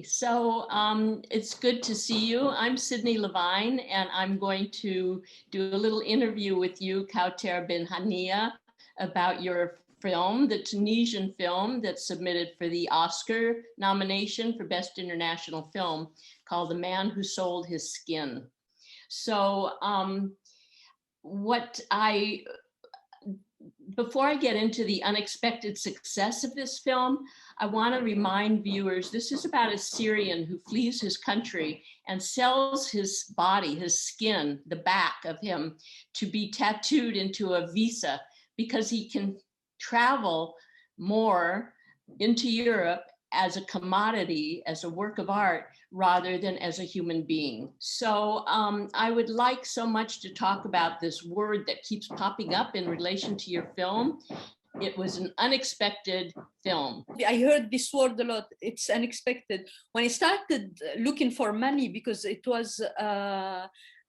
So it's good to see you. I'm Sydney Levine, and I'm going to do a little interview with you, Kaouther bin Hania, about your film, the Tunisian film that's submitted for the Oscar nomination for Best International Film, called The Man Who Sold His Skin. So what I before I get into the unexpected success of this film, I want to remind viewers this is about a Syrian who flees his country and sells his body, his skin, the back of him, to be tattooed into a visa because he can travel more into Europe as a commodity, as a work of art, rather than as a human being. So I would like so much to talk about this word that keeps popping up in relation to your film. It was an unexpected film. I heard this word a lot. It's unexpected. When I started looking for money, because it was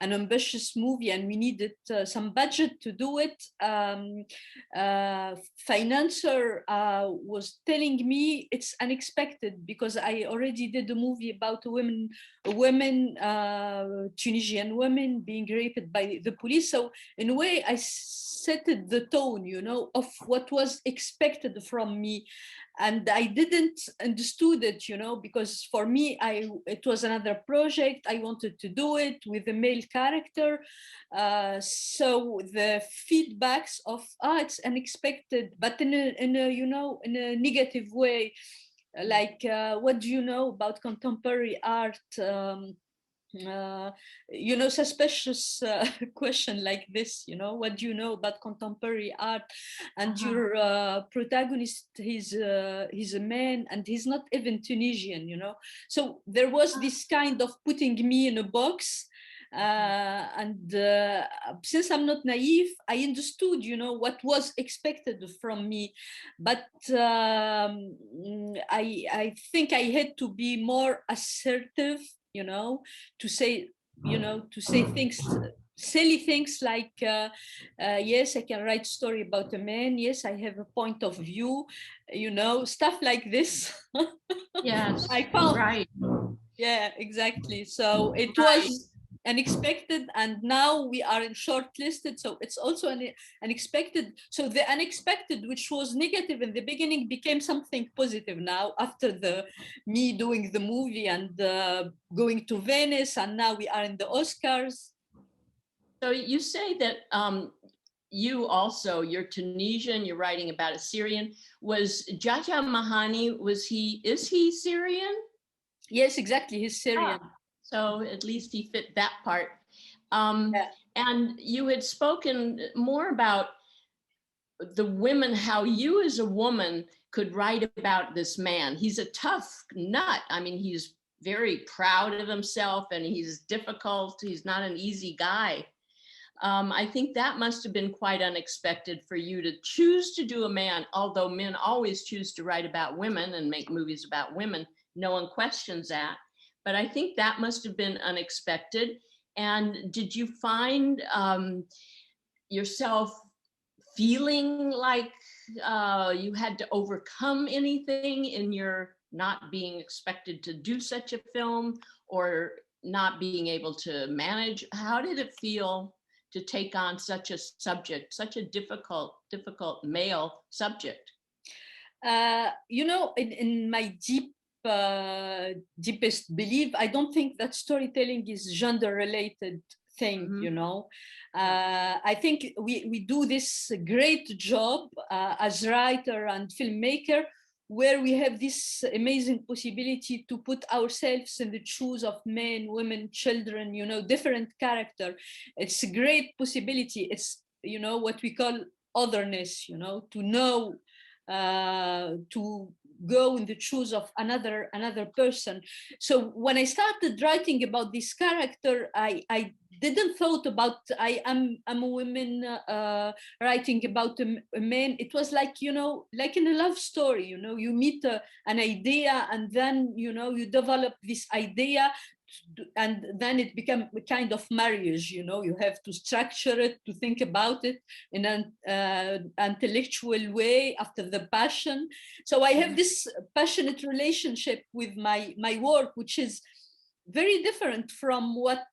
an ambitious movie and we needed some budget to do it, financier was telling me it's unexpected because I already did a movie about a women, Tunisian women being raped by the police. So in a way, I set the tone, of what was expected from me. And I didn't understood it, because for me, it was another project. I wanted to do it with a male character. So the feedbacks of, it's unexpected, but in a negative way. Like, what do you know about contemporary art? Suspicious question like this, what do you know about contemporary art? And your protagonist, he's a man and he's not even Tunisian, so there was this kind of putting me in a box. And since I'm not naive, I understood, what was expected from me. But I think I had to be more assertive, to say things, silly things like, yes, I can write story about a man. Yes, I have a point of view, stuff like this. Yes, I found, right. Yeah, exactly. So it was unexpected, and now we are in shortlisted, so it's also unexpected. So the unexpected, which was negative in the beginning, became something positive now after me doing the movie and going to Venice, and now we are in the Oscars. So you say that you're Tunisian, you're writing about a Syrian. Was Jaja Mahani, is he Syrian? Yes, exactly, he's Syrian. So at least he fit that part. Yeah. And you had spoken more about the women, how you as a woman could write about this man. He's a tough nut. I mean, he's very proud of himself and he's difficult. He's not an easy guy. I think that must have been quite unexpected for you to choose to do a man, although men always choose to write about women and make movies about women. No one questions that. But I think that must have been unexpected. And did you find yourself feeling like you had to overcome anything in your not being expected to do such a film or not being able to manage? How did it feel to take on such a subject, such a difficult male subject? In my deepest belief, I don't think that storytelling is gender related thing. I think we do this great job as writer and filmmaker, where we have this amazing possibility to put ourselves in the shoes of men, women, children, different character. It's a great possibility. It's, what we call otherness, to go in the shoes of another person. So when I started writing about this character, I didn't thought about I'm a woman writing about a man. It was like, like in a love story, you meet an idea, and then, you develop this idea and then it became a kind of marriage, you know. You have to structure it, to think about it in an intellectual way after the passion. So I have this passionate relationship with my work, which is very different from what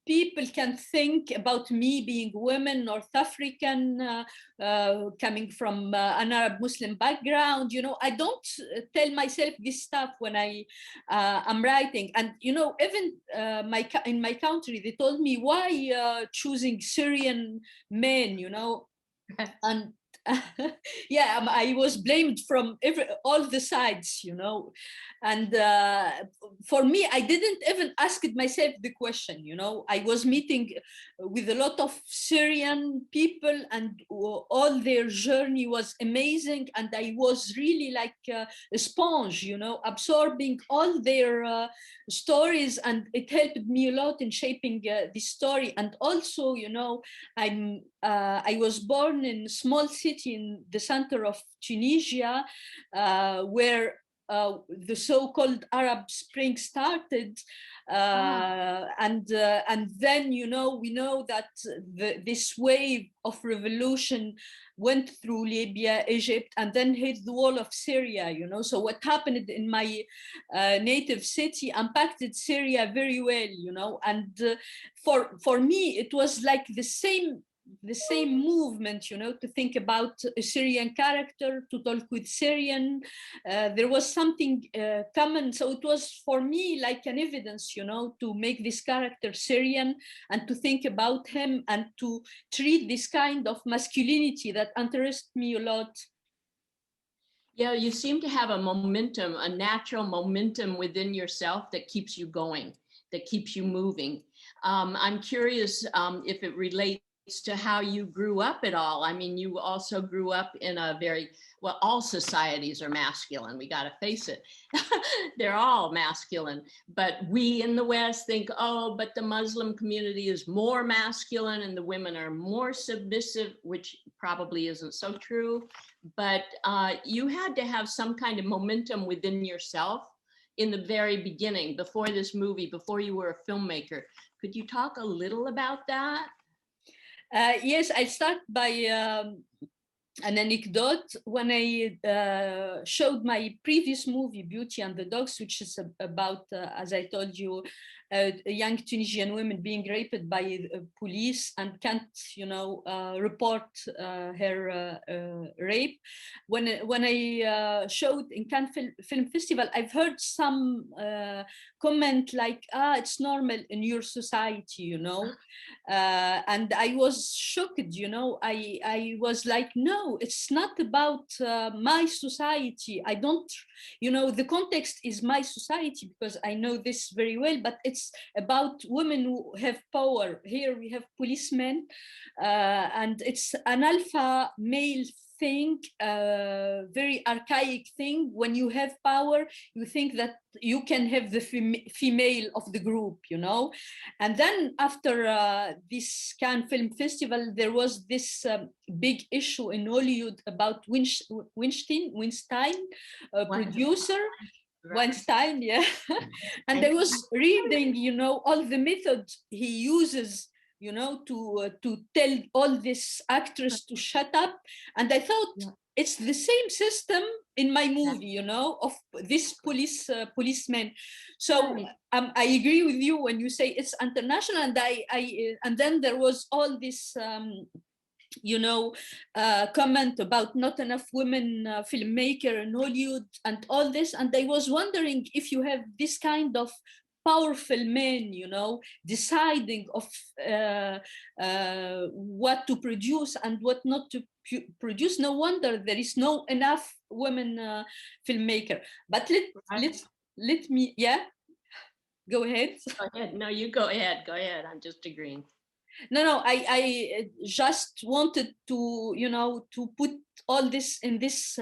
people can think about me being women, North African, coming from an Arab Muslim background. You know, I don't tell myself this stuff when I'm writing. And, you know, even in my country, they told me, why choosing Syrian men, you know? And yeah, I was blamed from all the sides, you know. And for me, I didn't even ask it myself the question, you know. I was meeting with a lot of Syrian people, and all their journey was amazing. And I was really like a sponge, you know, absorbing all their stories, and it helped me a lot in shaping this story. And also, you know, I was born in a small city in the center of Tunisia, where the so-called Arab Spring started, and then, you know, we know that this wave of revolution went through Libya, Egypt, and then hit the wall of Syria, you know. So what happened in my native city impacted Syria very well, you know. And for me, it was like the same movement, you know, to think about a Syrian character, to talk with Syrian. There was something common. So it was for me like an evidence, you know, to make this character Syrian and to think about him and to treat this kind of masculinity that interests me a lot. Yeah, you seem to have a momentum, a natural momentum within yourself that keeps you going, that keeps you moving. I'm curious if it relates to how you grew up at all. I mean, you also grew up in a very, well, all societies are masculine. We got to face it. They're all masculine. But we in the West think, oh, but the Muslim community is more masculine and the women are more submissive, which probably isn't so true. But you had to have some kind of momentum within yourself in the very beginning, before this movie, before you were a filmmaker. Could you talk a little about that? Yes, I start by an anecdote. When I showed my previous movie, Beauty and the Dogs, which is about, as I told you, young Tunisian women being raped by police and can't, you know, report her rape. When I showed in Cannes Film Festival, I've heard some comment like, it's normal in your society, you know. And I was shocked, you know. I was like, no, it's not about my society. I don't, you know, the context is my society because I know this very well, but it's about women who have power. Here we have policemen, and it's an alpha male thing, very archaic thing. When you have power, you think that you can have the female of the group, you know. And then after this Cannes Film Festival, there was this big issue in Hollywood about Weinstein, producer. Weinstein, yeah. And I was reading, you know, all the methods he uses, you know, to tell all this actress to shut up. And I thought, it's the same system in my movie, you know, of this policeman. So I agree with you when you say it's international. And and then there was all this you know, comment about not enough women filmmaker in Hollywood and all this. And I was wondering if you have this kind of powerful men, you know, deciding of what to produce and what not to produce. No wonder there is no enough women filmmaker. But let me, yeah, go ahead. Go ahead. No, you go ahead. Go ahead. I'm just agreeing. No, I just wanted to, you know, to put all this in this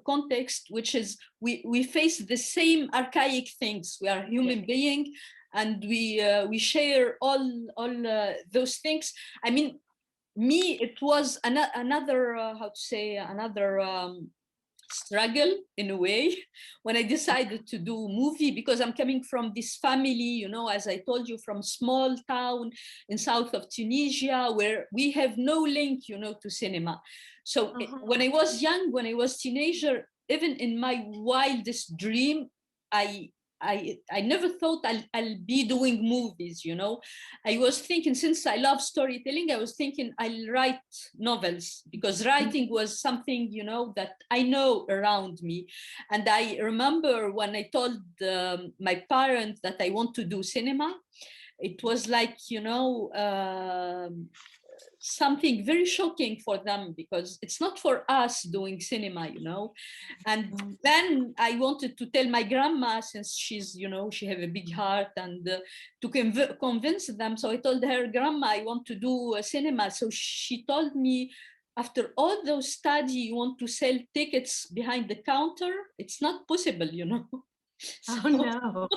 context, which is we face the same archaic things. We are human beings, and we share all those things. I mean, me, it was another how to say, another struggle in a way when I decided to do movie, because I'm coming from this family, you know, as I told you, from small town in south of Tunisia, where we have no link, you know, to cinema. So when I was young, when I was teenager, even in my wildest dream, I I never thought I'll be doing movies, you know. I was thinking, since I love storytelling, I was thinking I'll write novels, because writing was something, you know, that I know around me. And I remember when I told my parents that I want to do cinema, it was like, you know, something very shocking for them, because it's not for us doing cinema, you know. And then I wanted to tell my grandma, since she's, you know, she have a big heart, and to convince them. So I told her, grandma, I want to do cinema. So she told me, after all those studies, you want to sell tickets behind the counter? It's not possible, you know. So, oh no.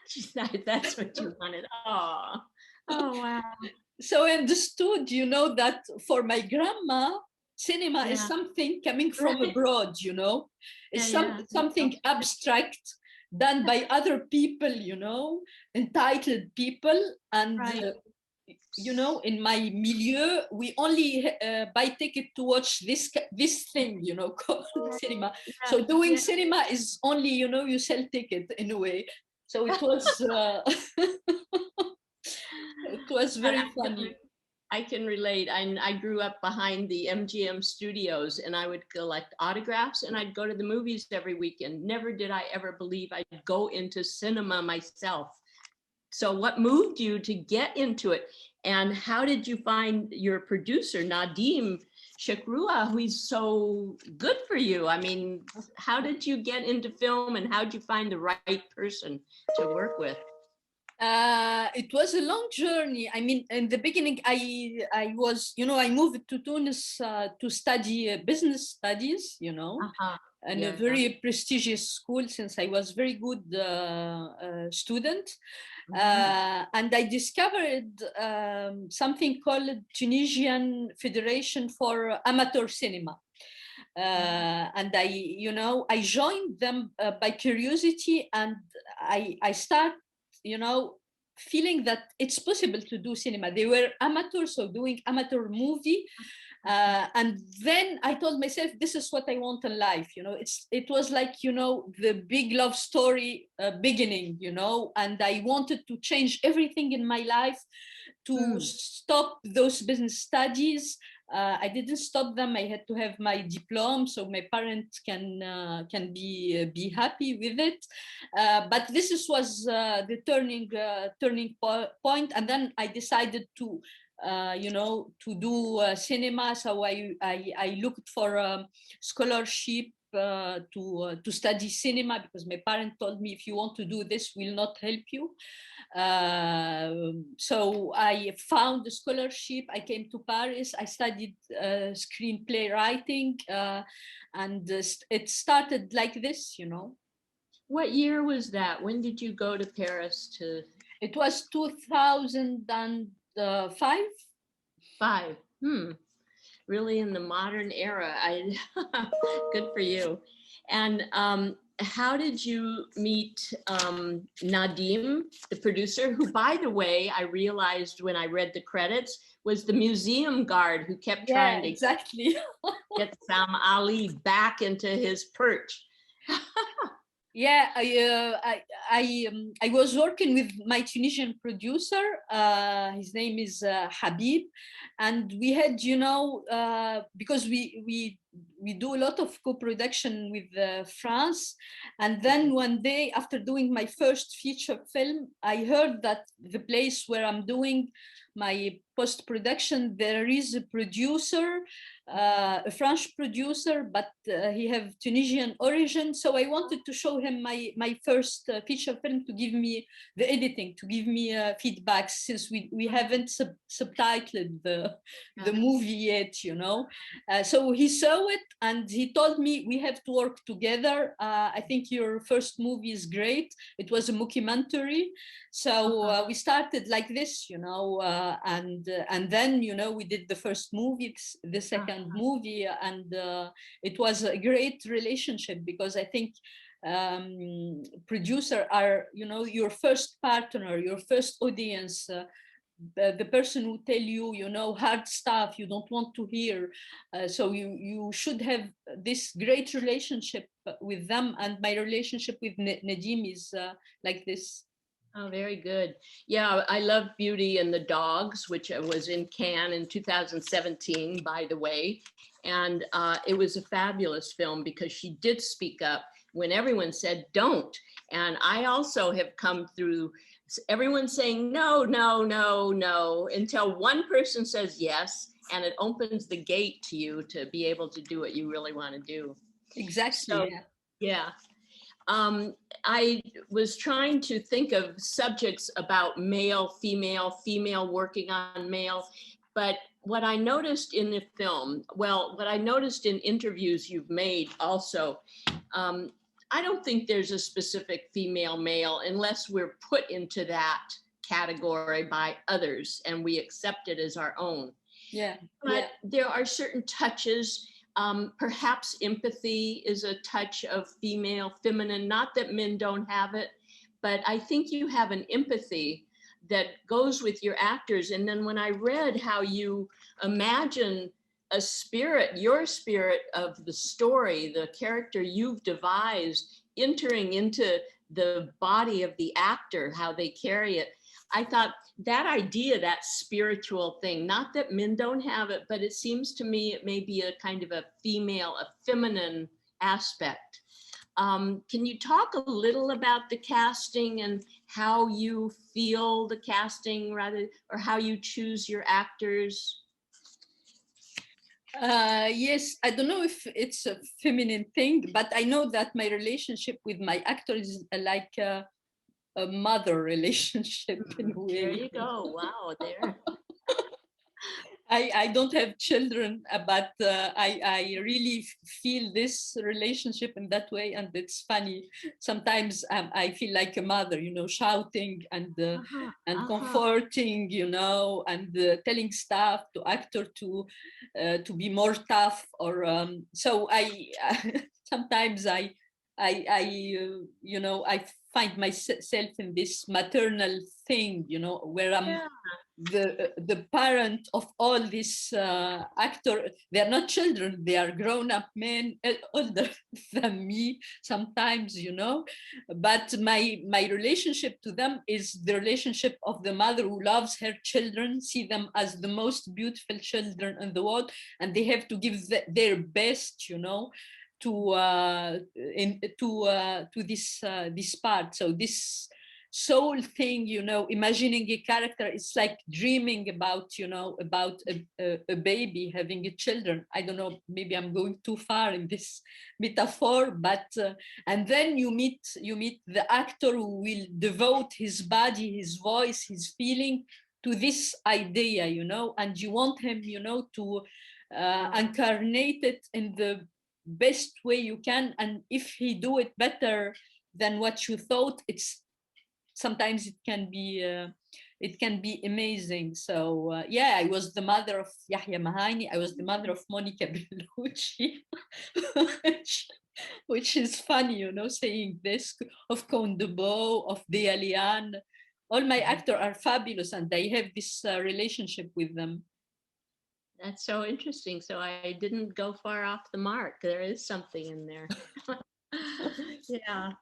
She said that's what you wanted. Oh, oh wow. So I understood, you know, that for my grandma, cinema is something coming from abroad, you know. It's something abstract done by other people, you know, entitled people. And you know, in my milieu, we only buy ticket to watch this thing, you know, called cinema. So doing cinema is only, you know, you sell ticket in a way. So it was it was very funny. I can relate. I grew up behind the MGM studios, and I would collect autographs, and I'd go to the movies every weekend. Never did I ever believe I'd go into cinema myself. So what moved you to get into it? And how did you find your producer, Nadim Shakrua, who's so good for you? I mean, how did you get into film, and how did you find the right person to work with? It was a long journey. I mean, in the beginning, I was, you know, I moved to Tunis to study business studies, you know, in a very prestigious school, since I was very good student. And I discovered something called Tunisian Federation for Amateur Cinema. And I, you know, I joined them by curiosity, and I start, you know, feeling that it's possible to do cinema. They were amateurs, so doing amateur movie. And then I told myself, this is what I want in life. You know, it was like, you know, the big love story beginning, you know, and I wanted to change everything in my life to stop those business studies. I didn't stop them. I had to have my diploma, so my parents can be happy with it. But was the turning point, and then I decided to you know, to do cinema. So I looked for a scholarship to study cinema, because my parents told me, if you want to do this, we'll not help you. So I found a scholarship. I came to Paris. I studied screenplay writing, and it started like this, you know. What year was that? When did you go to Paris to? It was 2005. Really in the modern era. Good for you. And how did you meet Nadim, the producer, who, by the way, I realized when I read the credits, was the museum guard who kept trying to get Sam Ali back into his perch. Yeah, I was working with my Tunisian producer. His name is Habib, and we had, you know, because we do a lot of co-production with France. And then one day, after doing my first feature film, I heard that the place where I'm doing my post-production, there is a producer, a French producer, but he have Tunisian origin. So I wanted to show him my first feature film, to give me the editing, to give me feedback, since we haven't subtitled the movie yet, you know. So he saw it, and he told me, we have to work together. I think your first movie is great. It was a mockumentary. So we started like this, you know. and then, you know, we did the first movie, the second movie, and it was a great relationship, because I think producer are, you know, your first partner, your first audience, the person who tell you, you know, hard stuff you don't want to hear. So you should have this great relationship with them, and my relationship with Nadim is like this. Oh, very good. Yeah, I love Beauty and the Dogs, which was in Cannes in 2017, by the way. And it was a fabulous film because she did speak up when everyone said don't. And I also have come through everyone saying no, no, no, no, until one person says yes, and it opens the gate to you to be able to do what you really want to do. Exactly. So, yeah. I was trying to think of subjects about male, female working on male, but what I noticed in the film, well, what I noticed in interviews you've made also, I don't think there's a specific female male unless we're put into that category by others and we accept it as our own. Yeah. But there are certain touches. Perhaps empathy is a touch of female, feminine, not that men don't have it, but I think you have an empathy that goes with your actors. And then when I read how you imagine a spirit, your spirit of the story, the character you've devised, entering into the body of the actor, how they carry it, I thought that idea, that spiritual thing, not that men don't have it, but it seems to me it may be a kind of a female, a feminine aspect. Can you talk a little about the casting and how you feel the casting, rather, or how you choose your actors? Yes, I don't know if it's a feminine thing, but I know that my relationship with my actor is like a mother relationship in a way. There you go. Wow, there. I don't have children, but I really feel this relationship in that way, and it's funny. Sometimes I feel like a mother, you know, shouting and comforting, you know, and telling staff to actor to be more tough. Or so I sometimes you know, I find myself in this maternal thing, you know, where I'm the parent of all these actor. They're not children, they are grown-up men, older than me sometimes, you know, but my relationship to them is the relationship of the mother who loves her children, see them as the most beautiful children in the world, and they have to give their best, you know, to this part. So this soul thing, you know, imagining a character, it's like dreaming about, you know, about a baby having a children. I don't know, maybe I'm going too far in this metaphor, but and then you meet the actor who will devote his body, his voice, his feeling to this idea, you know, and you want him, you know, to incarnate it in the best way you can. And if he do it better than what you thought, it's sometimes it can be amazing. So yeah, I was the mother of Yahya Mahani, I was the mother of Monica Bellucci, which is funny, you know, saying this, of Condebo, of Dea Lian. All my actors are fabulous, and I have this relationship with them. That's so interesting. So I didn't go far off the mark. There is something in there. Yeah.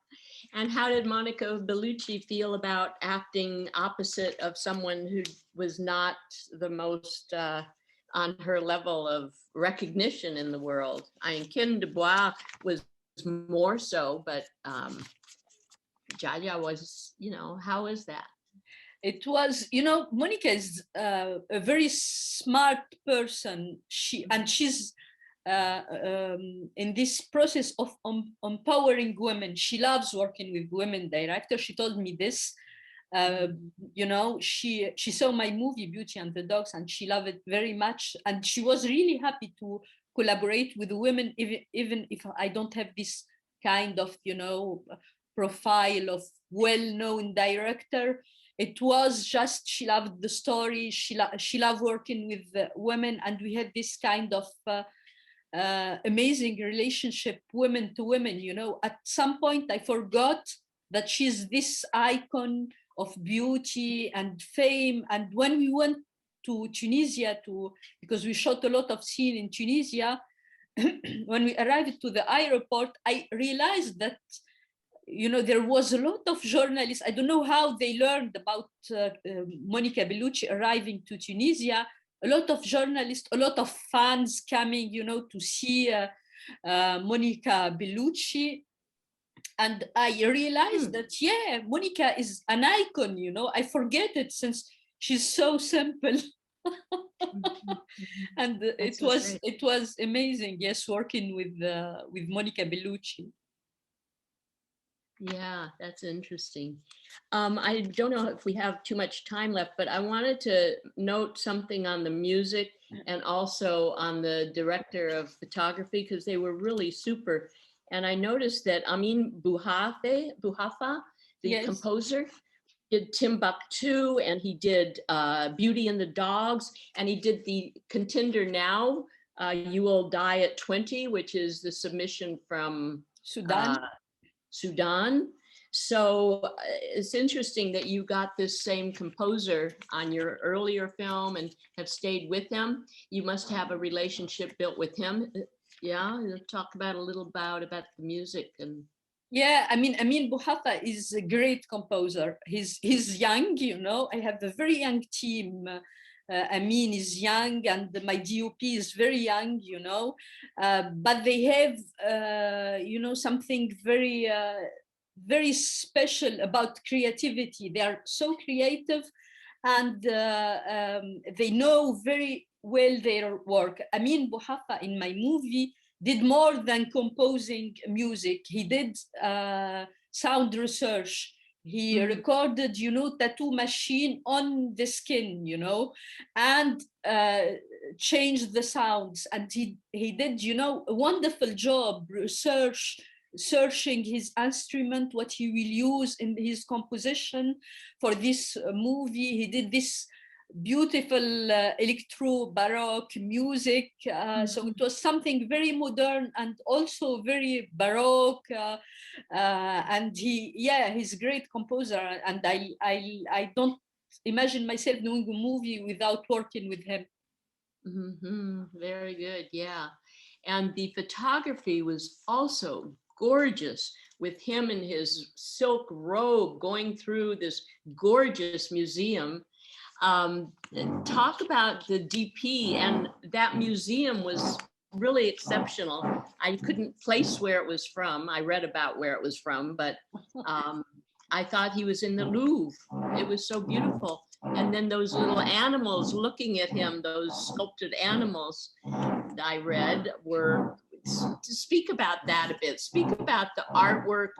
And how did Monica Bellucci feel about acting opposite of someone who was not the most on her level of recognition in the world? I mean, Kim Dubois was more so, but Jaja was, you know, how is that? It was, you know, Monica is a very smart person. She's in this process of empowering women. She loves working with women directors. She told me this. You know, she saw my movie Beauty and the Dogs, and she loved it very much. And she was really happy to collaborate with women, even if I don't have this kind of, you know, profile of well-known director. It was just, she loved the story. She loved working with women, and we had this kind of amazing relationship, women to women. You know, at some point I forgot that she's this icon of beauty and fame. And when we went to Tunisia because we shot a lot of scene in Tunisia, when we arrived to the airport, I realized that, you know, there was a lot of journalists. I don't know how they learned about Monica Bellucci arriving to Tunisia. A lot of journalists, a lot of fans coming, you know, to see Monica Bellucci. And I realized that, yeah, Monica is an icon, you know. I forget it since she's so simple. And it was amazing, yes, working with Monica Bellucci. Yeah, that's interesting. I don't know if we have too much time left, but I wanted to note something on the music and also on the director of photography, because they were really super. And I noticed that Amin Bouhafa, the Yes. composer, did Timbuktu, and he did Beauty and the Dogs, and he did the contender now, You Will Die at 20, which is the submission from Sudan. So it's interesting that you got this same composer on your earlier film and have stayed with him. You must have a relationship built with him. Yeah, talk about a little about the music. And yeah, I mean, Amin Bouhafa is a great composer. He's young, you know. I have a very young team. Amin is young, and my DOP is very young, you know. But they have, you know, something very, very special about creativity. They are so creative, and they know very well their work. Amin Bouhafa in my movie did more than composing music. He did sound research. He recorded, you know, tattoo machine on the skin, you know, and changed the sounds. And he did, you know, a wonderful job searching his instrument, what he will use in his composition for this movie. He did this beautiful electro baroque music, so it was something very modern and also very baroque, and he's a great composer, and I don't imagine myself doing a movie without working with him. Very good, yeah. And the photography was also gorgeous, with him in his silk robe going through this gorgeous museum. Talk about the DP, and that museum was really exceptional. I couldn't place where it was from. I read about where it was from, but I thought he was in the Louvre. It was so beautiful. And then those little animals looking at him, those sculpted animals I read were, to speak about that a bit, speak about the artwork.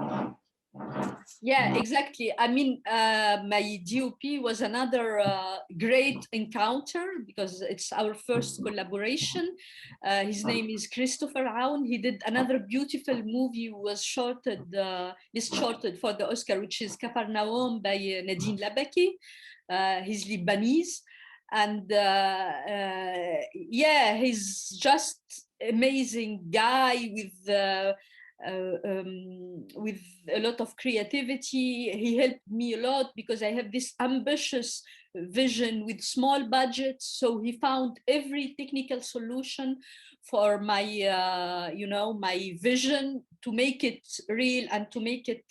Yeah, exactly. I mean, my DOP was another great encounter because it's our first collaboration. His name is Christopher Aoun. He did another beautiful movie, was shorted for the Oscar, which is Capernaum by Nadine Labaki. He's Lebanese. And yeah, he's just amazing guy with a lot of creativity. He helped me a lot because I have this ambitious vision with small budgets. So he found every technical solution for my, you know, my vision to make it real and to make it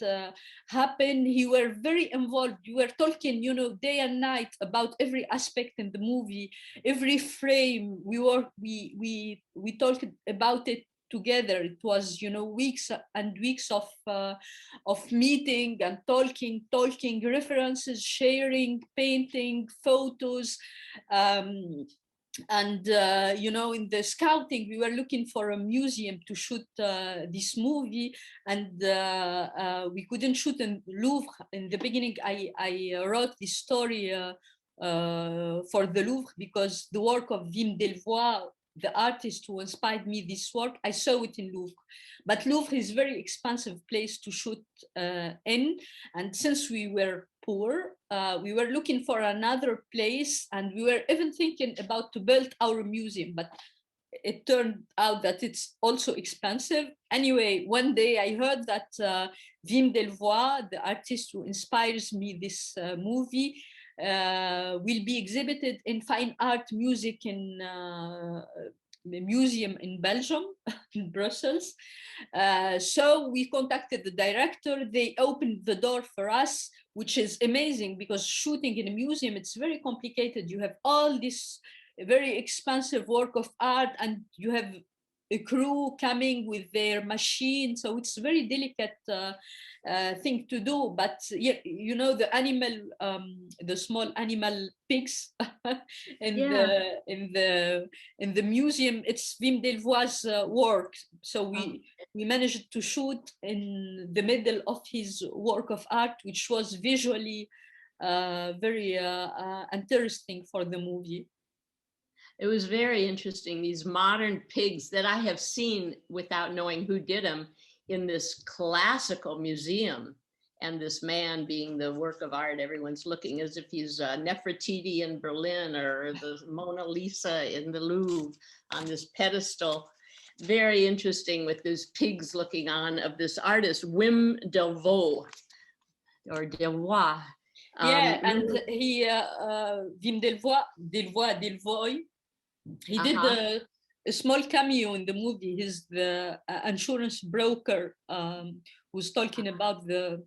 happen. He were very involved. We were talking, you know, day and night about every aspect in the movie, every frame. We talked about it together. It was, you know, weeks and weeks of meeting and talking, references, sharing, painting, photos. And you know, in the scouting, we were looking for a museum to shoot this movie, and we couldn't shoot in Louvre. In the beginning, I wrote this story for the Louvre because the work of Wim Delvoye, the artist who inspired me this work, I saw it in Louvre. But Louvre is a very expensive place to shoot in. And since we were poor, we were looking for another place, and we were even thinking about to build our museum, but it turned out that it's also expensive. Anyway, one day I heard that Wim Delvoye, the artist who inspires me this movie, will be exhibited in Fine Art Music in museum in Belgium, in Brussels. So we contacted the director. They opened the door for us, which is amazing because shooting in a museum, it's very complicated. You have all this very expensive work of art, and you have a crew coming with their machine, so it's a very delicate thing to do. But you know, the animal, the small animal pigs in the museum, it's Wim Delvoye's work. So we managed to shoot in the middle of his work of art, which was visually very interesting for the movie. It was very interesting, these modern pigs that I have seen without knowing who did them in this classical museum. And this man being the work of art, everyone's looking as if he's Nefertiti in Berlin or the Mona Lisa in the Louvre on this pedestal. Very interesting with these pigs looking on of this artist, Wim Delvoye or Delvoye. Yeah, and he, Wim Delvoye, he did a small cameo in the movie. He's the insurance broker who's talking about the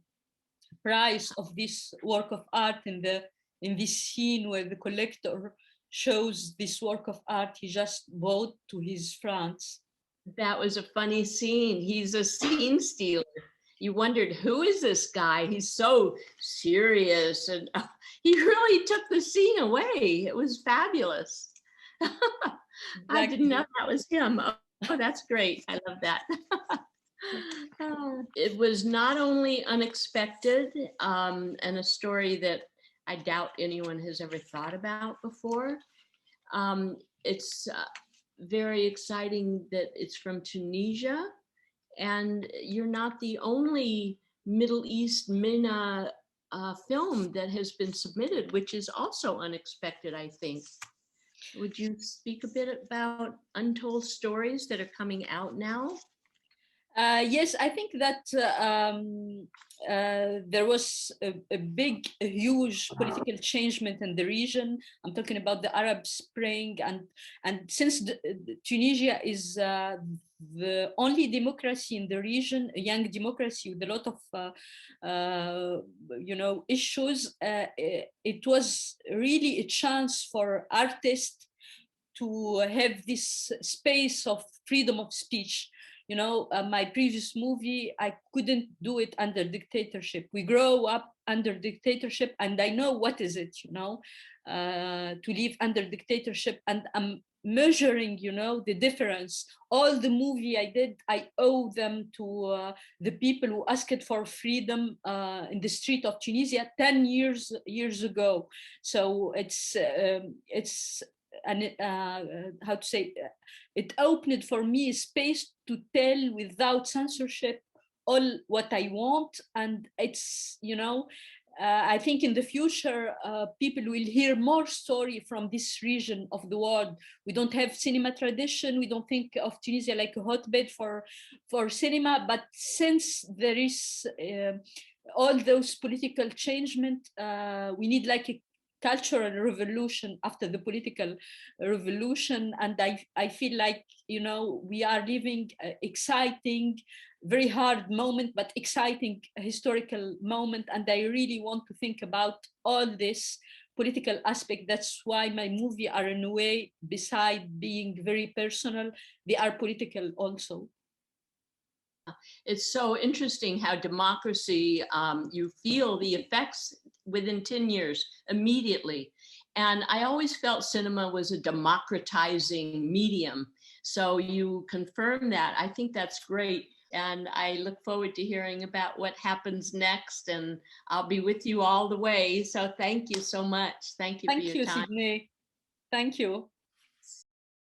price of this work of art in this scene where the collector shows this work of art he just bought to his friends. That was a funny scene. He's a scene stealer. You wondered, who is this guy? He's so serious, and he really took the scene away. It was fabulous. I didn't know that was him. Oh, that's great. I love that. It was not only unexpected and a story that I doubt anyone has ever thought about before. It's very exciting that it's from Tunisia, and you're not the only Middle East MENA film that has been submitted, which is also unexpected, I think. Would you speak a bit about untold stories that are coming out now? Yes, I think that there was a big, a huge political changement in the region. I'm talking about the Arab Spring, and since Tunisia is the only democracy in the region, a young democracy with a lot of issues, it was really a chance for artists to have this space of freedom of speech. You know, my previous movie, I couldn't do it under dictatorship. We grow up under dictatorship, and I know what is it, to live under dictatorship. And I'm measuring, the difference. All the movie I did, I owe them to the people who asked for freedom in the street of Tunisia 10 years ago. So it's and how to say, it opened for me a space to tell without censorship all what I want. And it's, I think in the future, people will hear more story from this region of the world. We don't have cinema tradition. We don't think of Tunisia like a hotbed for cinema. But since there is all those political changement, we need like a cultural revolution after the political revolution. And I feel like, we are living exciting, very hard moment, but exciting historical moment. And I really want to think about all this political aspect. That's why my movie are in a way, beside being very personal, they are political also. It's so interesting how democracy, you feel the effects within 10 years immediately. And I always felt cinema was a democratizing medium. So you confirm that. I think that's great. And I look forward to hearing about what happens next. And I'll be with you all the way. So thank you so much. Thank you for your time. Thank you, Sydney. Thank you.